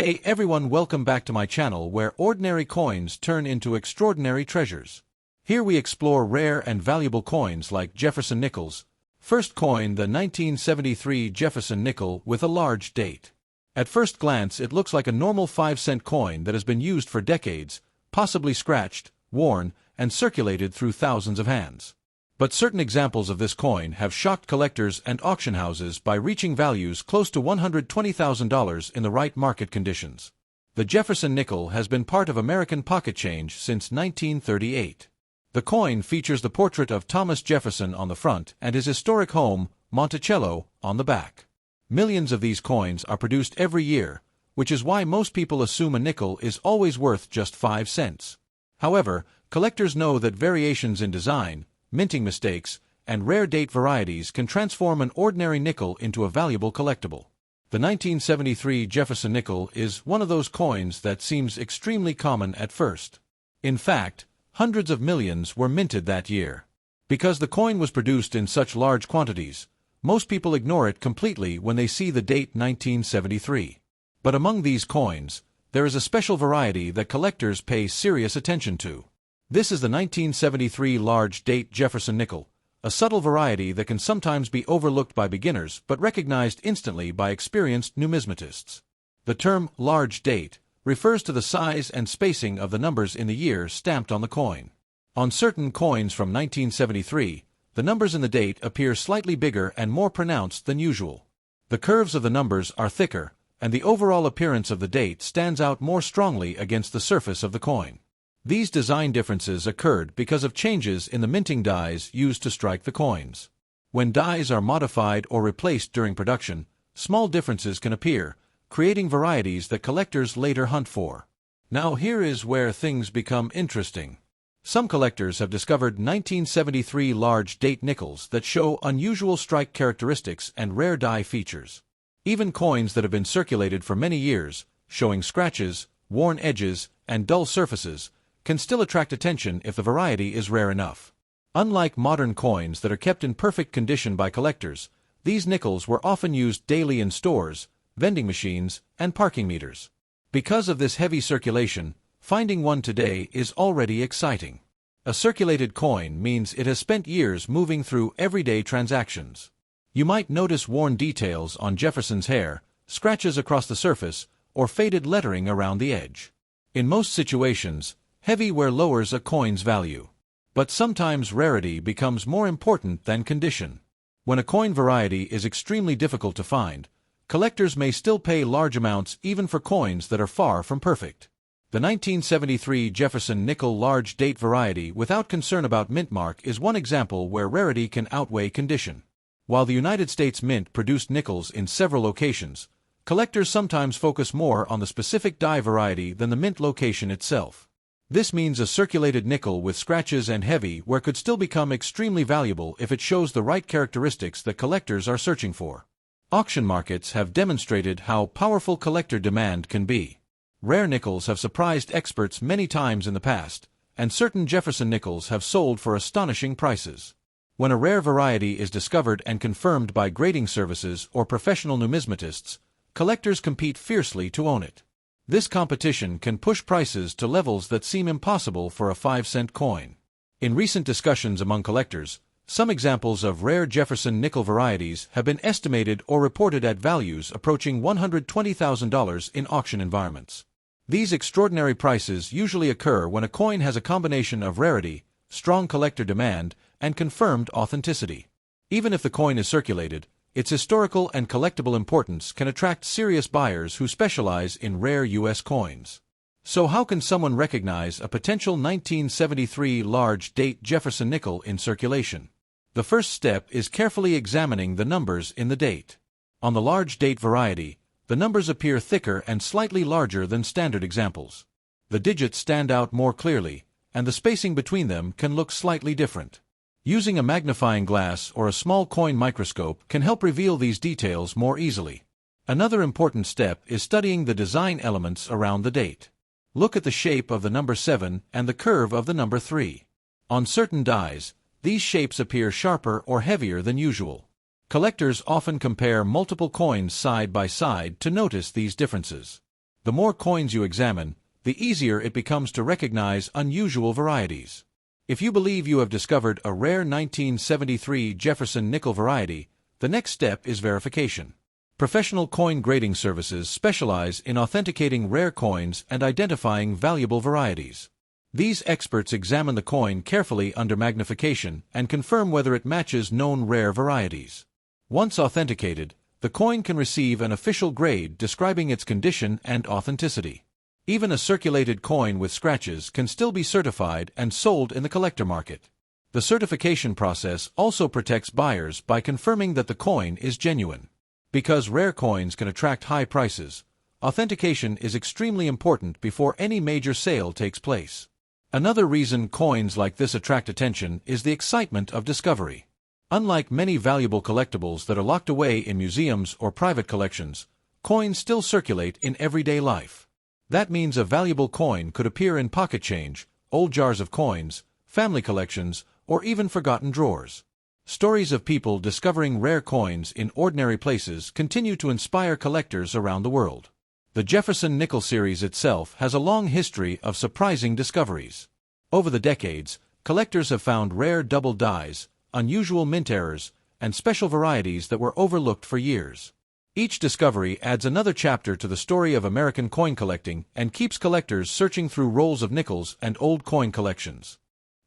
Hey everyone, welcome back to my channel where ordinary coins turn into extraordinary treasures. Here we explore rare and valuable coins like Jefferson Nickels. First coin, the 1973 Jefferson Nickel with a large date. At first glance it looks like a normal 5-cent coin that has been used for decades, possibly scratched, worn, and circulated through thousands of hands. But certain examples of this coin have shocked collectors and auction houses by reaching values close to $120,000 in the right market conditions. The Jefferson Nickel has been part of American pocket change since 1938. The coin features the portrait of Thomas Jefferson on the front and his historic home, Monticello, on the back. Millions of these coins are produced every year, which is why most people assume a nickel is always worth just 5 cents. However, collectors know that variations in design, minting mistakes, and rare date varieties can transform an ordinary nickel into a valuable collectible. The 1973 Jefferson Nickel is one of those coins that seems extremely common at first. In fact, hundreds of millions were minted that year. Because the coin was produced in such large quantities, most people ignore it completely when they see the date 1973. But among these coins, there is a special variety that collectors pay serious attention to. This is the 1973 large date Jefferson Nickel, a subtle variety that can sometimes be overlooked by beginners but recognized instantly by experienced numismatists. The term large date refers to the size and spacing of the numbers in the year stamped on the coin. On certain coins from 1973, the numbers in the date appear slightly bigger and more pronounced than usual. The curves of the numbers are thicker, and the overall appearance of the date stands out more strongly against the surface of the coin. These design differences occurred because of changes in the minting dies used to strike the coins. When dies are modified or replaced during production, small differences can appear, creating varieties that collectors later hunt for. Now here is where things become interesting. Some collectors have discovered 1973 large date nickels that show unusual strike characteristics and rare die features. Even coins that have been circulated for many years, showing scratches, worn edges, and dull surfaces, can still attract attention if the variety is rare enough. Unlike modern coins that are kept in perfect condition by collectors, these nickels were often used daily in stores, vending machines, and parking meters. Because of this heavy circulation, finding one today is already exciting. A circulated coin means it has spent years moving through everyday transactions. You might notice worn details on Jefferson's hair, scratches across the surface, or faded lettering around the edge. In most situations, heavy wear lowers a coin's value. But sometimes rarity becomes more important than condition. When a coin variety is extremely difficult to find, collectors may still pay large amounts even for coins that are far from perfect. The 1973 Jefferson Nickel large date variety without concern about mint mark is one example where rarity can outweigh condition. While the United States Mint produced nickels in several locations, collectors sometimes focus more on the specific die variety than the mint location itself. This means a circulated nickel with scratches and heavy wear could still become extremely valuable if it shows the right characteristics that collectors are searching for. Auction markets have demonstrated how powerful collector demand can be. Rare nickels have surprised experts many times in the past, and certain Jefferson nickels have sold for astonishing prices. When a rare variety is discovered and confirmed by grading services or professional numismatists, collectors compete fiercely to own it. This competition can push prices to levels that seem impossible for a 5-cent coin. In recent discussions among collectors, some examples of rare Jefferson Nickel varieties have been estimated or reported at values approaching $120,000 in auction environments. These extraordinary prices usually occur when a coin has a combination of rarity, strong collector demand, and confirmed authenticity. Even if the coin is circulated, its historical and collectible importance can attract serious buyers who specialize in rare U.S. coins. So how can someone recognize a potential 1973 large date Jefferson Nickel in circulation? The first step is carefully examining the numbers in the date. On the large date variety, the numbers appear thicker and slightly larger than standard examples. The digits stand out more clearly, and the spacing between them can look slightly different. Using a magnifying glass or a small coin microscope can help reveal these details more easily. Another important step is studying the design elements around the date. Look at the shape of the number 7 and the curve of the number 3. On certain dies, these shapes appear sharper or heavier than usual. Collectors often compare multiple coins side by side to notice these differences. The more coins you examine, the easier it becomes to recognize unusual varieties. If you believe you have discovered a rare 1973 Jefferson Nickel variety, the next step is verification. Professional coin grading services specialize in authenticating rare coins and identifying valuable varieties. These experts examine the coin carefully under magnification and confirm whether it matches known rare varieties. Once authenticated, the coin can receive an official grade describing its condition and authenticity. Even a circulated coin with scratches can still be certified and sold in the collector market. The certification process also protects buyers by confirming that the coin is genuine. Because rare coins can attract high prices, authentication is extremely important before any major sale takes place. Another reason coins like this attract attention is the excitement of discovery. Unlike many valuable collectibles that are locked away in museums or private collections, coins still circulate in everyday life. That means a valuable coin could appear in pocket change, old jars of coins, family collections, or even forgotten drawers. Stories of people discovering rare coins in ordinary places continue to inspire collectors around the world. The Jefferson Nickel series itself has a long history of surprising discoveries. Over the decades, collectors have found rare double dies, unusual mint errors, and special varieties that were overlooked for years. Each discovery adds another chapter to the story of American coin collecting and keeps collectors searching through rolls of nickels and old coin collections.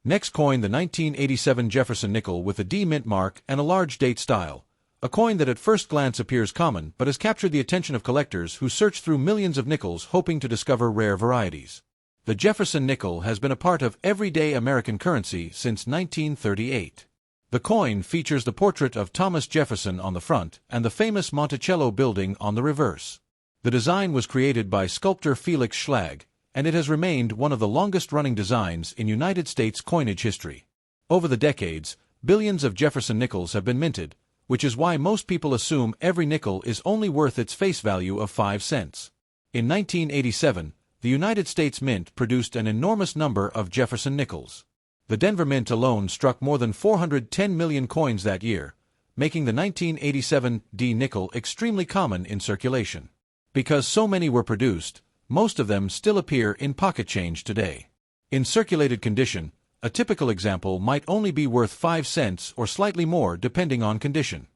Next coin, the 1987 Jefferson Nickel with a D mint mark and a large date style. A coin that at first glance appears common but has captured the attention of collectors who search through millions of nickels hoping to discover rare varieties. The Jefferson Nickel has been a part of everyday American currency since 1938. The coin features the portrait of Thomas Jefferson on the front and the famous Monticello building on the reverse. The design was created by sculptor Felix Schlag, and it has remained one of the longest-running designs in United States coinage history. Over the decades, billions of Jefferson nickels have been minted, which is why most people assume every nickel is only worth its face value of 5 cents. In 1987, the United States Mint produced an enormous number of Jefferson nickels. The Denver Mint alone struck more than 410 million coins that year, making the 1987 D nickel extremely common in circulation. Because so many were produced, most of them still appear in pocket change today. In circulated condition, a typical example might only be worth 5 cents or slightly more depending on condition.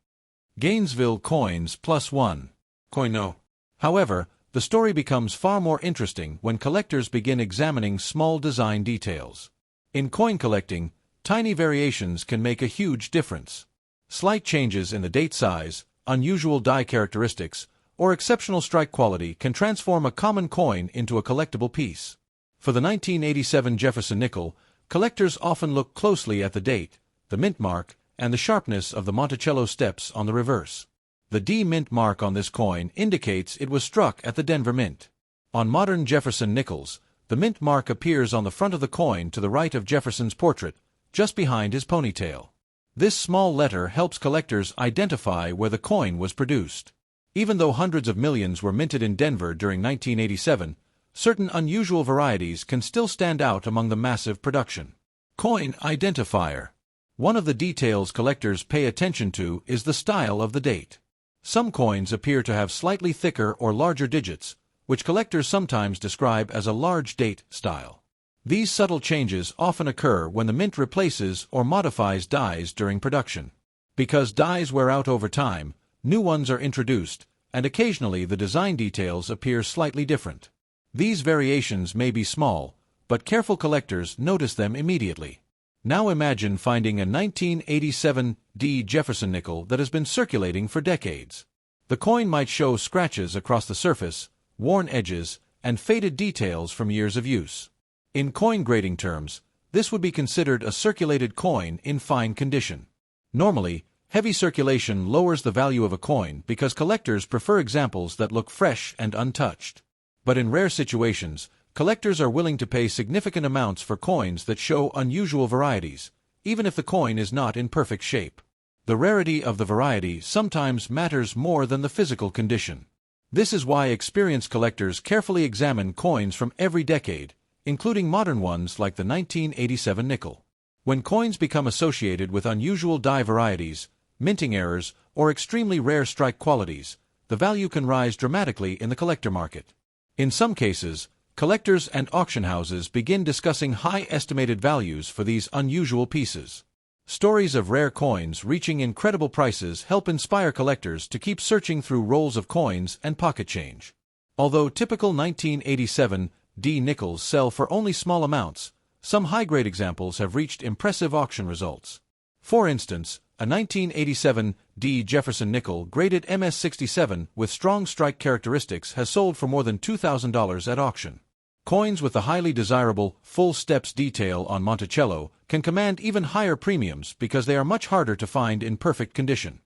Gainesville coins +1. Coine. However, the story becomes far more interesting when collectors begin examining small design details. In coin collecting, tiny variations can make a huge difference. Slight changes in the date size, unusual die characteristics, or exceptional strike quality can transform a common coin into a collectible piece. For the 1987 Jefferson Nickel, collectors often look closely at the date, the mint mark, and the sharpness of the Monticello steps on the reverse. The D mint mark on this coin indicates it was struck at the Denver Mint. On modern Jefferson nickels, the mint mark appears on the front of the coin to the right of Jefferson's portrait, just behind his ponytail. This small letter helps collectors identify where the coin was produced. Even though hundreds of millions were minted in Denver during 1987, certain unusual varieties can still stand out among the massive production. Coin identifier. One of the details collectors pay attention to is the style of the date. Some coins appear to have slightly thicker or larger digits, which collectors sometimes describe as a large date style. These subtle changes often occur when the mint replaces or modifies dies during production. Because dies wear out over time, new ones are introduced, and occasionally the design details appear slightly different. These variations may be small, but careful collectors notice them immediately. Now imagine finding a 1987 D Jefferson nickel that has been circulating for decades. The coin might show scratches across the surface, worn edges, and faded details from years of use. In coin grading terms, this would be considered a circulated coin in fine condition. Normally, heavy circulation lowers the value of a coin because collectors prefer examples that look fresh and untouched. But in rare situations, collectors are willing to pay significant amounts for coins that show unusual varieties, even if the coin is not in perfect shape. The rarity of the variety sometimes matters more than the physical condition. This is why experienced collectors carefully examine coins from every decade, including modern ones like the 1987 nickel. When coins become associated with unusual die varieties, minting errors, or extremely rare strike qualities, the value can rise dramatically in the collector market. In some cases, collectors and auction houses begin discussing high estimated values for these unusual pieces. Stories of rare coins reaching incredible prices help inspire collectors to keep searching through rolls of coins and pocket change. Although typical 1987 D nickels sell for only small amounts, some high-grade examples have reached impressive auction results. For instance, a 1987 D Jefferson nickel graded MS67 with strong strike characteristics has sold for more than $2,000 at auction. Coins with the highly desirable full steps detail on Monticello can command even higher premiums because they are much harder to find in perfect condition.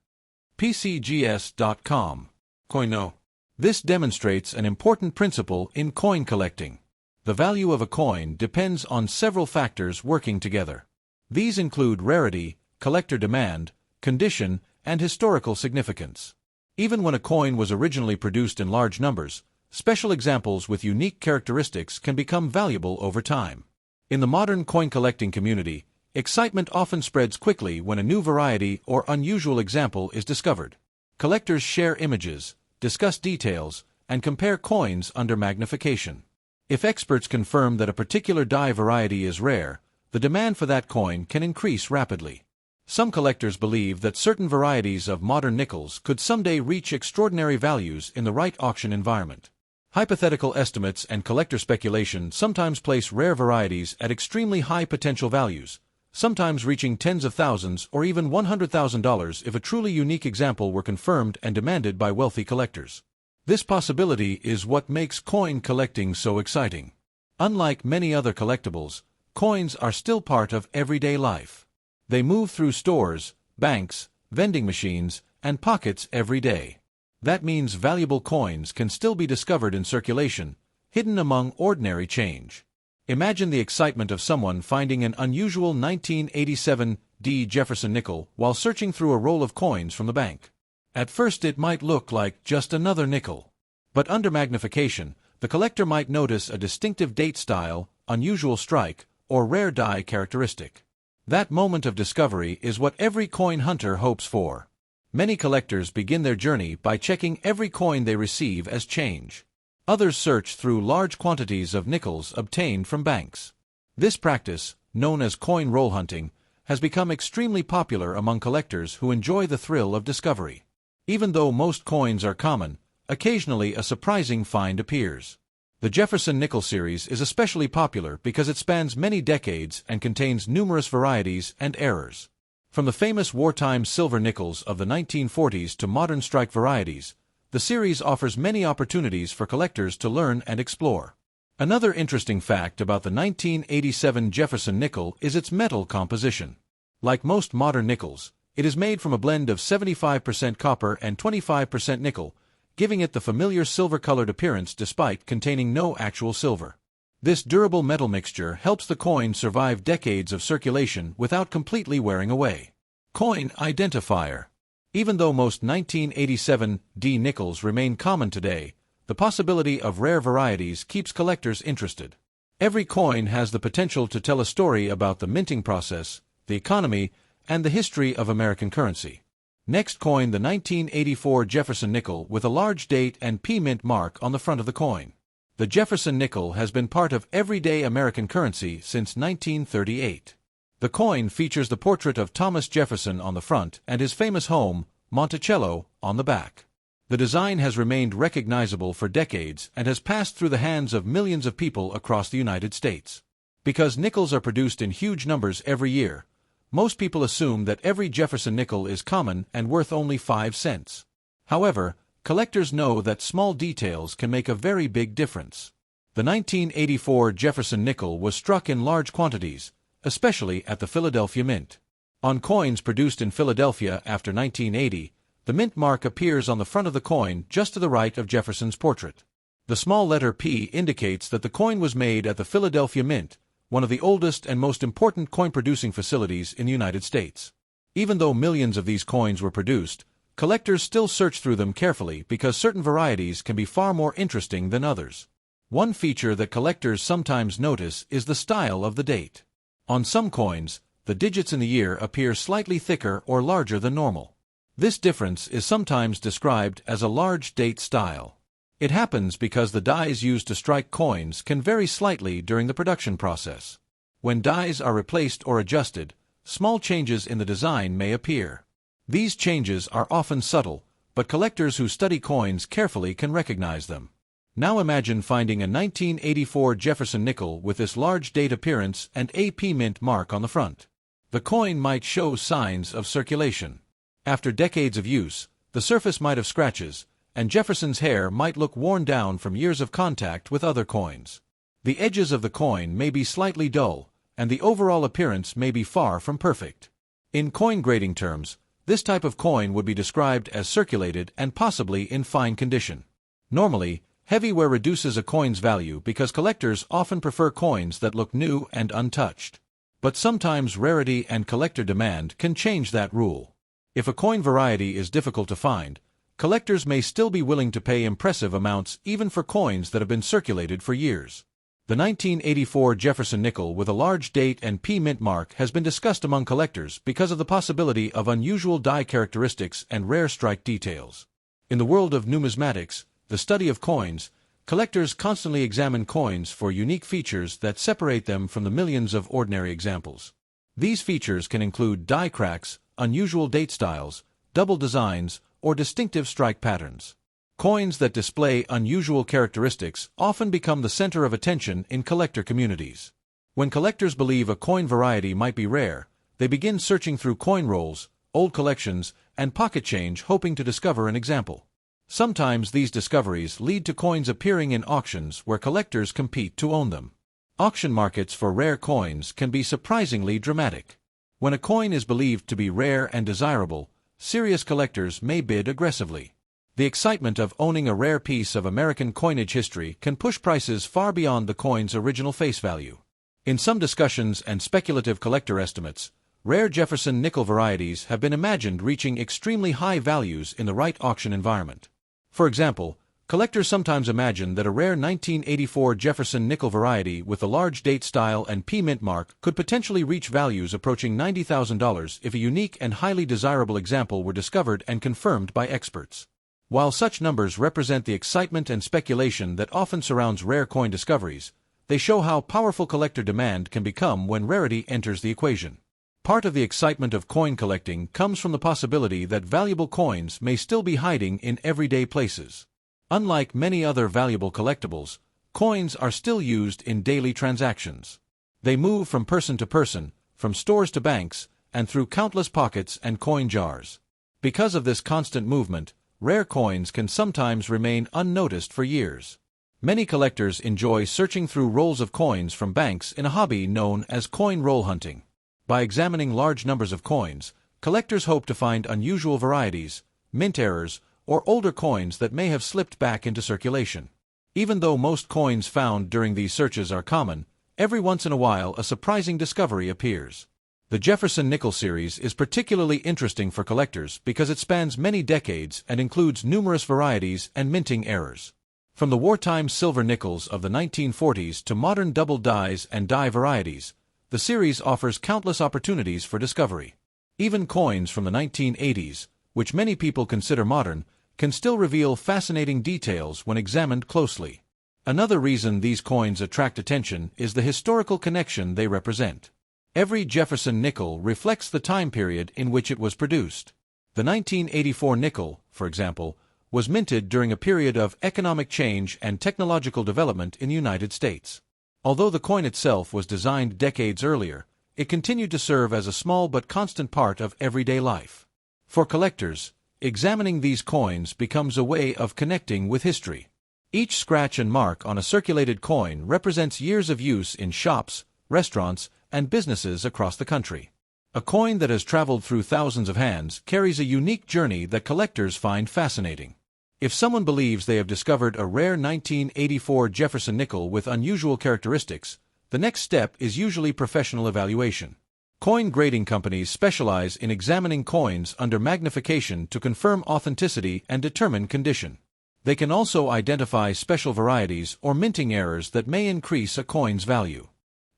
PCGS.com. Coine. This demonstrates an important principle in coin collecting. The value of a coin depends on several factors working together. These include rarity, collector demand, condition, and historical significance. Even when a coin was originally produced in large numbers, special examples with unique characteristics can become valuable over time. In the modern coin collecting community, excitement often spreads quickly when a new variety or unusual example is discovered. Collectors share images, discuss details, and compare coins under magnification. If experts confirm that a particular die variety is rare, the demand for that coin can increase rapidly. Some collectors believe that certain varieties of modern nickels could someday reach extraordinary values in the right auction environment. Hypothetical estimates and collector speculation sometimes place rare varieties at extremely high potential values, sometimes reaching tens of thousands or even $100,000 if a truly unique example were confirmed and demanded by wealthy collectors. This possibility is what makes coin collecting so exciting. Unlike many other collectibles, coins are still part of everyday life. They move through stores, banks, vending machines, and pockets every day. That means valuable coins can still be discovered in circulation, hidden among ordinary change. Imagine the excitement of someone finding an unusual 1987 D Jefferson nickel while searching through a roll of coins from the bank. At first it might look like just another nickel. But under magnification, the collector might notice a distinctive date style, unusual strike, or rare die characteristic. That moment of discovery is what every coin hunter hopes for. Many collectors begin their journey by checking every coin they receive as change. Others search through large quantities of nickels obtained from banks. This practice, known as coin roll hunting, has become extremely popular among collectors who enjoy the thrill of discovery. Even though most coins are common, occasionally a surprising find appears. The Jefferson Nickel series is especially popular because it spans many decades and contains numerous varieties and errors. From the famous wartime silver nickels of the 1940s to modern strike varieties, the series offers many opportunities for collectors to learn and explore. Another interesting fact about the 1987 Jefferson nickel is its metal composition. Like most modern nickels, it is made from a blend of 75% copper and 25% nickel, giving it the familiar silver-colored appearance despite containing no actual silver. This durable metal mixture helps the coin survive decades of circulation without completely wearing away. Coin identifier. Even though most 1987 D nickels remain common today, the possibility of rare varieties keeps collectors interested. Every coin has the potential to tell a story about the minting process, the economy, and the history of American currency. Next, coin the 1984 Jefferson nickel with a large date and P mint mark on the front of the coin. The Jefferson nickel has been part of everyday American currency since 1938. The coin features the portrait of Thomas Jefferson on the front and his famous home, Monticello, on the back. The design has remained recognizable for decades and has passed through the hands of millions of people across the United States. Because nickels are produced in huge numbers every year, most people assume that every Jefferson nickel is common and worth only 5 cents. However, collectors know that small details can make a very big difference. The 1984 Jefferson nickel was struck in large quantities, especially at the Philadelphia Mint. On coins produced in Philadelphia after 1980, the mint mark appears on the front of the coin just to the right of Jefferson's portrait. The small letter P indicates that the coin was made at the Philadelphia Mint, one of the oldest and most important coin-producing facilities in the United States. Even though millions of these coins were produced, collectors still search through them carefully because certain varieties can be far more interesting than others. One feature that collectors sometimes notice is the style of the date. On some coins, the digits in the year appear slightly thicker or larger than normal. This difference is sometimes described as a large date style. It happens because the dies used to strike coins can vary slightly during the production process. When dies are replaced or adjusted, small changes in the design may appear. These changes are often subtle, but collectors who study coins carefully can recognize them. Now imagine finding a 1984 Jefferson nickel with this large date appearance and AP Mint mark on the front. The coin might show signs of circulation. After decades of use, the surface might have scratches, and Jefferson's hair might look worn down from years of contact with other coins. The edges of the coin may be slightly dull, and the overall appearance may be far from perfect. In coin grading terms, this type of coin would be described as circulated and possibly in fine condition. Normally, heavy wear reduces a coin's value because collectors often prefer coins that look new and untouched. But sometimes rarity and collector demand can change that rule. If a coin variety is difficult to find, collectors may still be willing to pay impressive amounts even for coins that have been circulated for years. The 1984 Jefferson nickel with a large date and P Mint mark has been discussed among collectors because of the possibility of unusual die characteristics and rare strike details. In the world of numismatics, the study of coins, collectors constantly examine coins for unique features that separate them from the millions of ordinary examples. These features can include die cracks, unusual date styles, double designs, or distinctive strike patterns. Coins that display unusual characteristics often become the center of attention in collector communities. When collectors believe a coin variety might be rare, they begin searching through coin rolls, old collections, and pocket change hoping to discover an example. Sometimes these discoveries lead to coins appearing in auctions where collectors compete to own them. Auction markets for rare coins can be surprisingly dramatic. When a coin is believed to be rare and desirable, serious collectors may bid aggressively. The excitement of owning a rare piece of American coinage history can push prices far beyond the coin's original face value. In some discussions and speculative collector estimates, rare Jefferson nickel varieties have been imagined reaching extremely high values in the right auction environment. For example, collectors sometimes imagine that a rare 1984 Jefferson nickel variety with a large date style and P Mint mark could potentially reach values approaching $90,000 if a unique and highly desirable example were discovered and confirmed by experts. While such numbers represent the excitement and speculation that often surrounds rare coin discoveries, they show how powerful collector demand can become when rarity enters the equation. Part of the excitement of coin collecting comes from the possibility that valuable coins may still be hiding in everyday places. Unlike many other valuable collectibles, coins are still used in daily transactions. They move from person to person, from stores to banks, and through countless pockets and coin jars. Because of this constant movement, rare coins can sometimes remain unnoticed for years. Many collectors enjoy searching through rolls of coins from banks in a hobby known as coin roll hunting. By examining large numbers of coins, collectors hope to find unusual varieties, mint errors, or older coins that may have slipped back into circulation. Even though most coins found during these searches are common, every once in a while a surprising discovery appears. The Jefferson Nickel series is particularly interesting for collectors because it spans many decades and includes numerous varieties and minting errors. From the wartime silver nickels of the 1940s to modern double dies and die varieties, the series offers countless opportunities for discovery. Even coins from the 1980s, which many people consider modern, can still reveal fascinating details when examined closely. Another reason these coins attract attention is the historical connection they represent. Every Jefferson nickel reflects the time period in which it was produced. The 1984 nickel, for example, was minted during a period of economic change and technological development in the United States. Although the coin itself was designed decades earlier, it continued to serve as a small but constant part of everyday life. For collectors, examining these coins becomes a way of connecting with history. Each scratch and mark on a circulated coin represents years of use in shops, restaurants, and businesses across the country. A coin that has traveled through thousands of hands carries a unique journey that collectors find fascinating. If someone believes they have discovered a rare 1984 Jefferson nickel with unusual characteristics, the next step is usually professional evaluation. Coin grading companies specialize in examining coins under magnification to confirm authenticity and determine condition. They can also identify special varieties or minting errors that may increase a coin's value.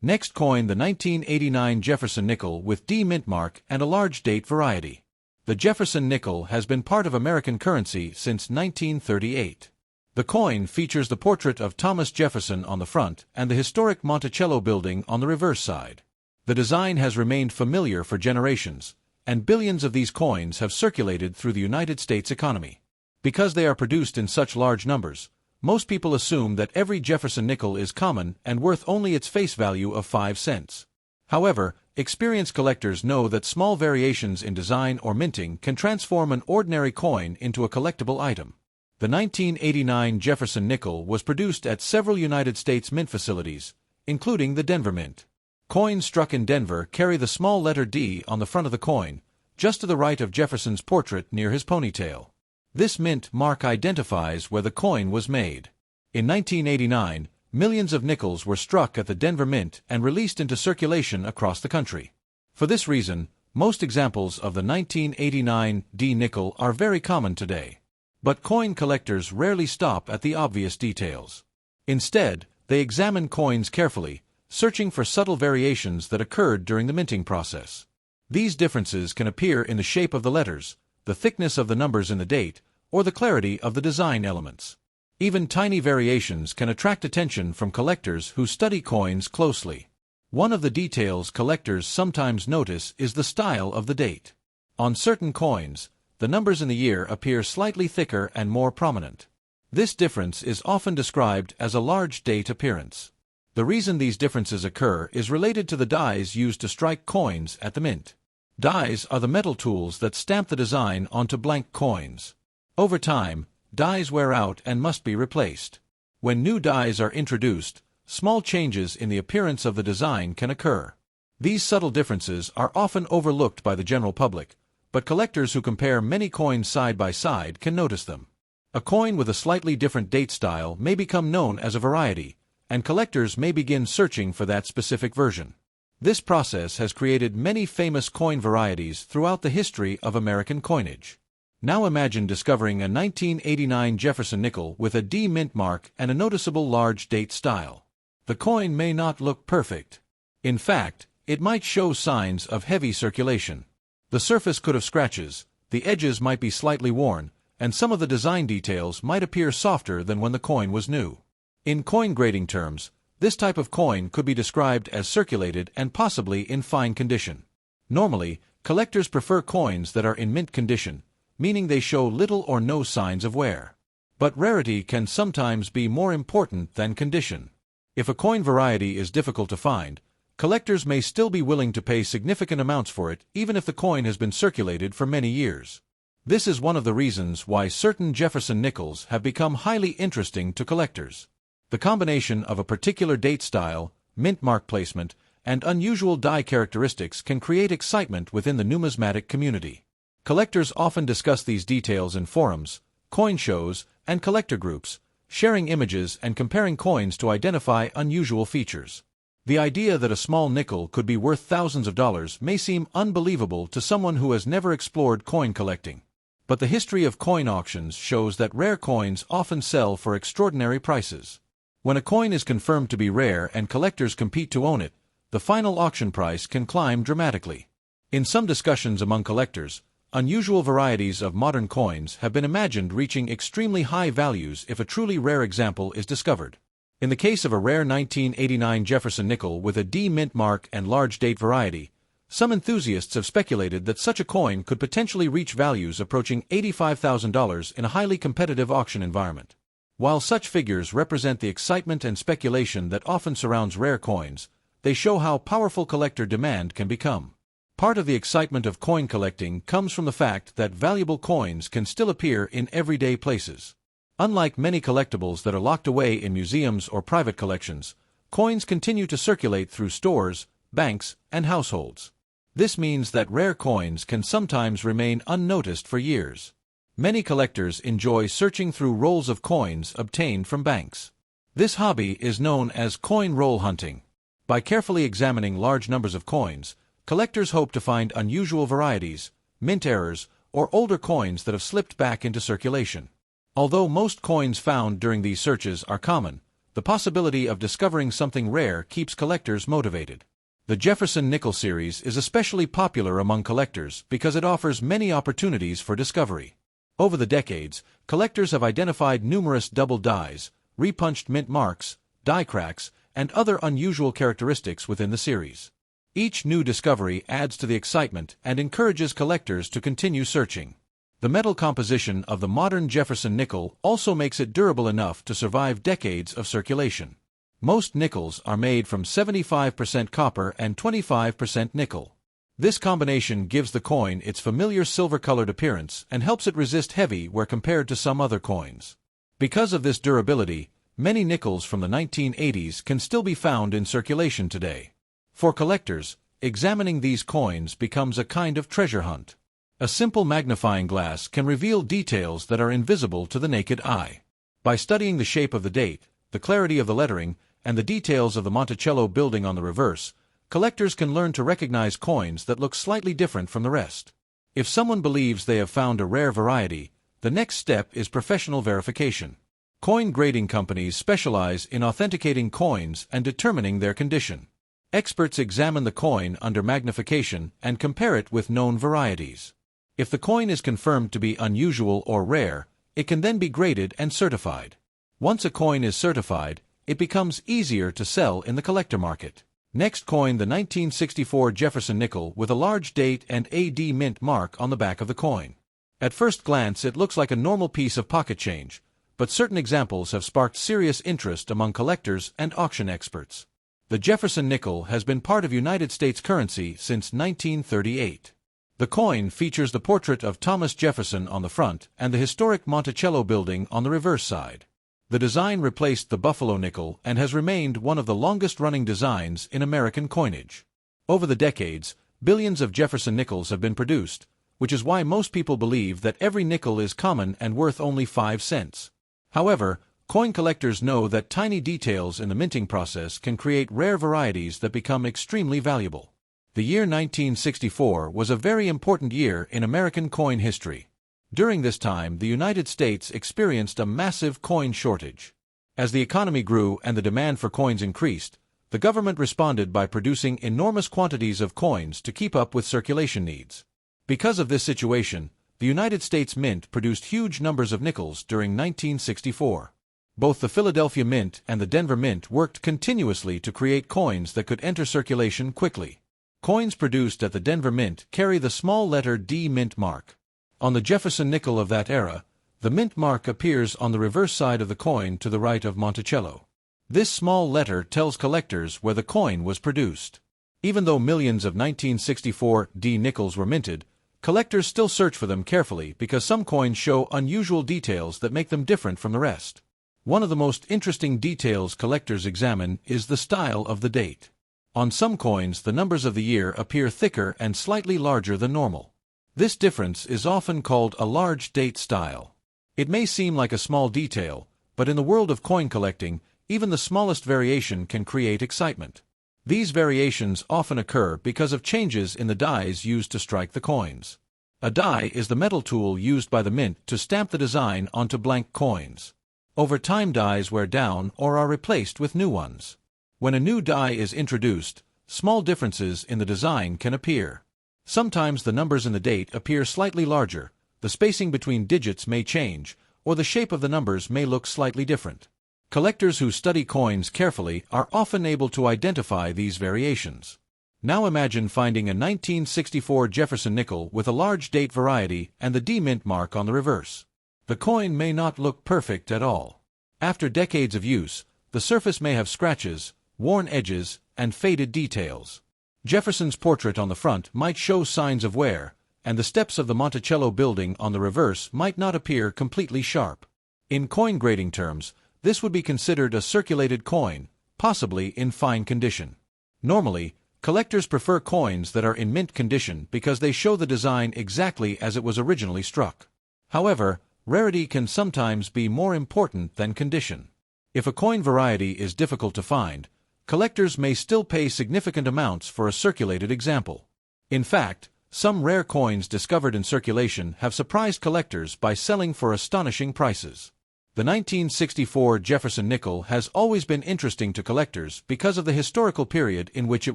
Next, coin the 1989 Jefferson nickel with D mint mark and a large date variety. The Jefferson nickel has been part of American currency since 1938. The coin features the portrait of Thomas Jefferson on the front and the historic Monticello building on the reverse side. The design has remained familiar for generations, and billions of these coins have circulated through the United States economy. Because they are produced in such large numbers, most people assume that every Jefferson nickel is common and worth only its face value of 5 cents. However, experienced collectors know that small variations in design or minting can transform an ordinary coin into a collectible item. The 1989 Jefferson nickel was produced at several United States mint facilities, including the Denver Mint. Coins struck in Denver carry the small letter D on the front of the coin, just to the right of Jefferson's portrait near his ponytail. This mint mark identifies where the coin was made. In 1989, millions of nickels were struck at the Denver Mint and released into circulation across the country. For this reason, most examples of the 1989 D nickel are very common today. But coin collectors rarely stop at the obvious details. Instead, they examine coins carefully, searching for subtle variations that occurred during the minting process. These differences can appear in the shape of the letters, the thickness of the numbers in the date, or the clarity of the design elements. Even tiny variations can attract attention from collectors who study coins closely. One of the details collectors sometimes notice is the style of the date. On certain coins, the numbers in the year appear slightly thicker and more prominent. This difference is often described as a large date appearance. The reason these differences occur is related to the dies used to strike coins at the mint. Dies are the metal tools that stamp the design onto blank coins. Over time, dies wear out and must be replaced. When new dies are introduced, small changes in the appearance of the design can occur. These subtle differences are often overlooked by the general public, but collectors who compare many coins side by side can notice them. A coin with a slightly different date style may become known as a variety, and collectors may begin searching for that specific version. This process has created many famous coin varieties throughout the history of American coinage. Now imagine discovering a 1989 Jefferson nickel with a D mint mark and a noticeable large date style. The coin may not look perfect. In fact, it might show signs of heavy circulation. The surface could have scratches, the edges might be slightly worn, and some of the design details might appear softer than when the coin was new. In coin grading terms, this type of coin could be described as circulated and possibly in fine condition. Normally, collectors prefer coins that are in mint condition, meaning they show little or no signs of wear. But rarity can sometimes be more important than condition. If a coin variety is difficult to find, collectors may still be willing to pay significant amounts for it even if the coin has been circulated for many years. This is one of the reasons why certain Jefferson nickels have become highly interesting to collectors. The combination of a particular date style, mint mark placement, and unusual die characteristics can create excitement within the numismatic community. Collectors often discuss these details in forums, coin shows, and collector groups, sharing images and comparing coins to identify unusual features. The idea that a small nickel could be worth thousands of dollars may seem unbelievable to someone who has never explored coin collecting. But the history of coin auctions shows that rare coins often sell for extraordinary prices. When a coin is confirmed to be rare and collectors compete to own it, the final auction price can climb dramatically. In some discussions among collectors, unusual varieties of modern coins have been imagined reaching extremely high values if a truly rare example is discovered. In the case of a rare 1989 Jefferson nickel with a D mint mark and large date variety, some enthusiasts have speculated that such a coin could potentially reach values approaching $85,000 in a highly competitive auction environment. While such figures represent the excitement and speculation that often surrounds rare coins, they show how powerful collector demand can become. Part of the excitement of coin collecting comes from the fact that valuable coins can still appear in everyday places. Unlike many collectibles that are locked away in museums or private collections, coins continue to circulate through stores, banks, and households. This means that rare coins can sometimes remain unnoticed for years. Many collectors enjoy searching through rolls of coins obtained from banks. This hobby is known as coin roll hunting. By carefully examining large numbers of coins, collectors hope to find unusual varieties, mint errors, or older coins that have slipped back into circulation. Although most coins found during these searches are common, the possibility of discovering something rare keeps collectors motivated. The Jefferson Nickel series is especially popular among collectors because it offers many opportunities for discovery. Over the decades, collectors have identified numerous double dies, repunched mint marks, die cracks, and other unusual characteristics within the series. Each new discovery adds to the excitement and encourages collectors to continue searching. The metal composition of the modern Jefferson nickel also makes it durable enough to survive decades of circulation. Most nickels are made from 75% copper and 25% nickel. This combination gives the coin its familiar silver-colored appearance and helps it resist heavy where compared to some other coins. Because of this durability, many nickels from the 1980s can still be found in circulation today. For collectors, examining these coins becomes a kind of treasure hunt. A simple magnifying glass can reveal details that are invisible to the naked eye. By studying the shape of the date, the clarity of the lettering, and the details of the Monticello building on the reverse, collectors can learn to recognize coins that look slightly different from the rest. If someone believes they have found a rare variety, the next step is professional verification. Coin grading companies specialize in authenticating coins and determining their condition. Experts examine the coin under magnification and compare it with known varieties. If the coin is confirmed to be unusual or rare, it can then be graded and certified. Once a coin is certified, it becomes easier to sell in the collector market. Next, coin the 1964 Jefferson nickel with a large date and AD mint mark on the back of the coin. At first glance, it looks like a normal piece of pocket change, but certain examples have sparked serious interest among collectors and auction experts. The Jefferson nickel has been part of United States currency since 1938. The coin features the portrait of Thomas Jefferson on the front and the historic Monticello building on the reverse side. The design replaced the Buffalo nickel and has remained one of the longest-running designs in American coinage. Over the decades, billions of Jefferson nickels have been produced, which is why most people believe that every nickel is common and worth only 5 cents. However, coin collectors know that tiny details in the minting process can create rare varieties that become extremely valuable. The year 1964 was a very important year in American coin history. During this time, the United States experienced a massive coin shortage. As the economy grew and the demand for coins increased, the government responded by producing enormous quantities of coins to keep up with circulation needs. Because of this situation, the United States Mint produced huge numbers of nickels during 1964. Both the Philadelphia Mint and the Denver Mint worked continuously to create coins that could enter circulation quickly. Coins produced at the Denver Mint carry the small letter D mint mark. On the Jefferson nickel of that era, the mint mark appears on the reverse side of the coin to the right of Monticello. This small letter tells collectors where the coin was produced. Even though millions of 1964 D nickels were minted, collectors still search for them carefully because some coins show unusual details that make them different from the rest. One of the most interesting details collectors examine is the style of the date. On some coins, the numbers of the year appear thicker and slightly larger than normal. This difference is often called a large date style. It may seem like a small detail, but in the world of coin collecting, even the smallest variation can create excitement. These variations often occur because of changes in the dies used to strike the coins. A die is the metal tool used by the mint to stamp the design onto blank coins. Over time, dies wear down or are replaced with new ones. When a new die is introduced, small differences in the design can appear. Sometimes the numbers in the date appear slightly larger, the spacing between digits may change, or the shape of the numbers may look slightly different. Collectors who study coins carefully are often able to identify these variations. Now imagine finding a 1964 Jefferson nickel with a large date variety and the D mint mark on the reverse. The coin may not look perfect at all. After decades of use, the surface may have scratches, worn edges, and faded details. Jefferson's portrait on the front might show signs of wear, and the steps of the Monticello building on the reverse might not appear completely sharp. In coin grading terms, this would be considered a circulated coin, possibly in fine condition. Normally, collectors prefer coins that are in mint condition because they show the design exactly as it was originally struck. However, rarity can sometimes be more important than condition. If a coin variety is difficult to find, collectors may still pay significant amounts for a circulated example. In fact, some rare coins discovered in circulation have surprised collectors by selling for astonishing prices. The 1964 Jefferson nickel has always been interesting to collectors because of the historical period in which it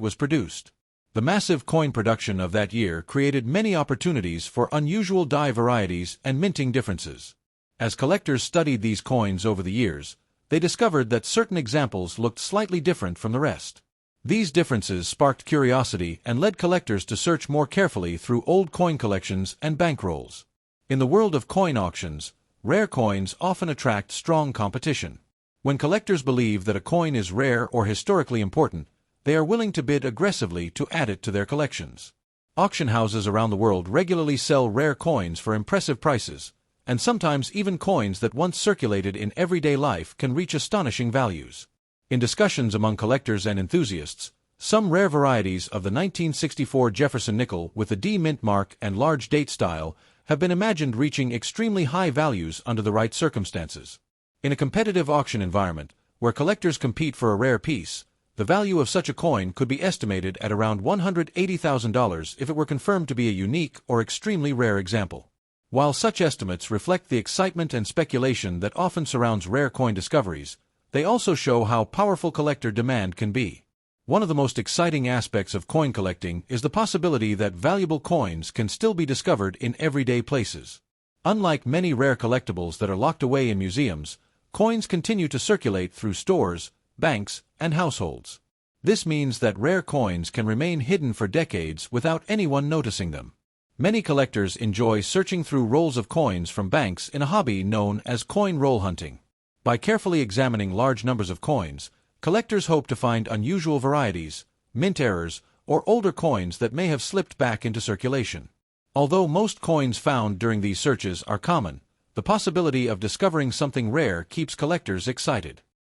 was produced. The massive coin production of that year created many opportunities for unusual die varieties and minting differences. As collectors studied these coins over the years, they discovered that certain examples looked slightly different from the rest. These differences sparked curiosity and led collectors to search more carefully through old coin collections and bankrolls. In the world of coin auctions, rare coins often attract strong competition. When collectors believe that a coin is rare or historically important, they are willing to bid aggressively to add it to their collections. Auction houses around the world regularly sell rare coins for impressive prices, and sometimes even coins that once circulated in everyday life can reach astonishing values. In discussions among collectors and enthusiasts, some rare varieties of the 1964 Jefferson Nickel with the D mint mark and large date style have been imagined reaching extremely high values under the right circumstances. In a competitive auction environment, where collectors compete for a rare piece, the value of such a coin could be estimated at around $180,000 if it were confirmed to be a unique or extremely rare example. While such estimates reflect the excitement and speculation that often surrounds rare coin discoveries, they also show how powerful collector demand can be. One of the most exciting aspects of coin collecting is the possibility that valuable coins can still be discovered in everyday places. Unlike many rare collectibles that are locked away in museums, coins continue to circulate through stores, banks, and households. This means that rare coins can remain hidden for decades without anyone noticing them. Many collectors enjoy searching through rolls of coins from banks in a hobby known as coin roll hunting. By carefully examining large numbers of coins, collectors hope to find unusual varieties, mint errors, or older coins that may have slipped back into circulation. Although most coins found during these searches are common, the possibility of discovering something rare keeps collectors excited.